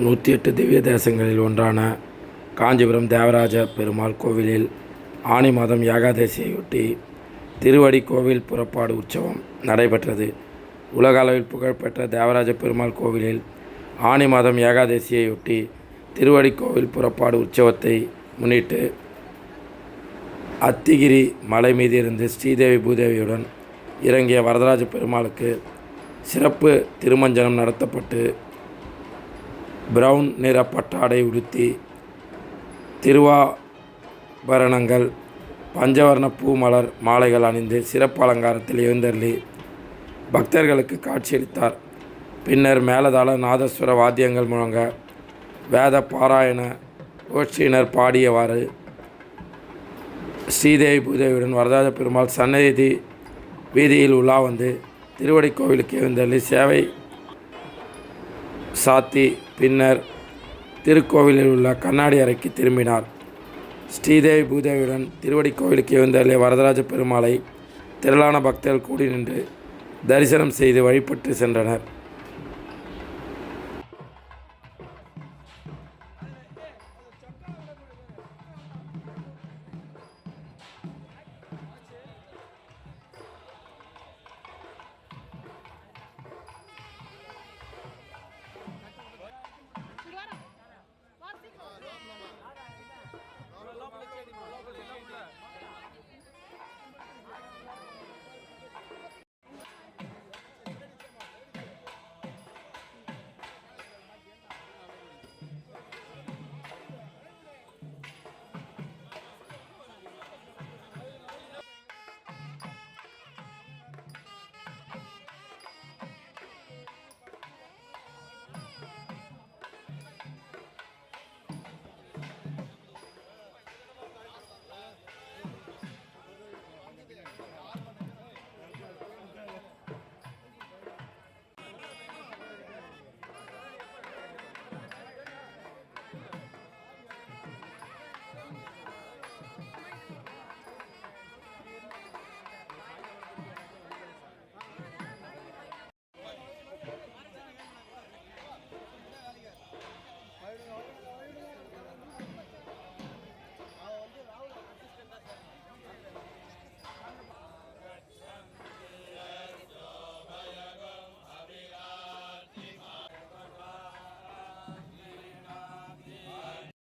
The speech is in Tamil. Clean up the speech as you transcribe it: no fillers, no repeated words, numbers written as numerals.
108 திவ்ய தேசங்களில் ஒன்றான காஞ்சிபுரம் தேவராஜ பெருமாள் கோவிலில் ஆனி மாதம் ஏகாதசியையொட்டி திருவடி கோவில் புறப்பாடு உற்சவம் நடைபெற்றது. உலக அளவில் புகழ்பெற்ற தேவராஜ பெருமாள் கோவிலில் ஆனி மாதம் ஏகாதசியையொட்டி திருவடி கோவில் புறப்பாடு உற்சவத்தை முன்னிட்டு அத்திகிரி மலை மீதிருந்து ஸ்ரீதேவி பூதேவியுடன் இறங்கிய வரதராஜ பெருமாளுக்கு சிறப்பு திருமஞ்சனம் நடத்தப்பட்டு பிரவுன் நிற பட்டாடை உடுத்தி திருவாபரணங்கள் பஞ்சவர்ண பூ மலர் மாலைகள் அணிந்து சிறப்பு அலங்காரத்தில் எழுந்தருளி பக்தர்களுக்கு காட்சியளித்தார். பின்னர் மேலதாள நாதஸ்வர வாத்தியங்கள் முழங்க வேத பாராயண கோஷ்டியினர் பாடியவாறு ஸ்ரீதேவி பூதேவியுடன் வரதராஜ பெருமாள் சன்னதி வீதியில் உலா வந்து திருவடி கோவிலுக்கு எழுந்தருளி சேவை சாத்தி பின்னர் திருக்கோவிலில் உள்ள கண்ணாடி அறைக்கு திரும்பினார். ஸ்ரீதேவி பூதேவியுடன் திருவடி கோவிலுக்கு எழுந்தருளிய வரதராஜ பெருமாளை திரளான பக்தர்கள் கூடி நின்று தரிசனம் செய்து வழிபட்டு சென்றனர்.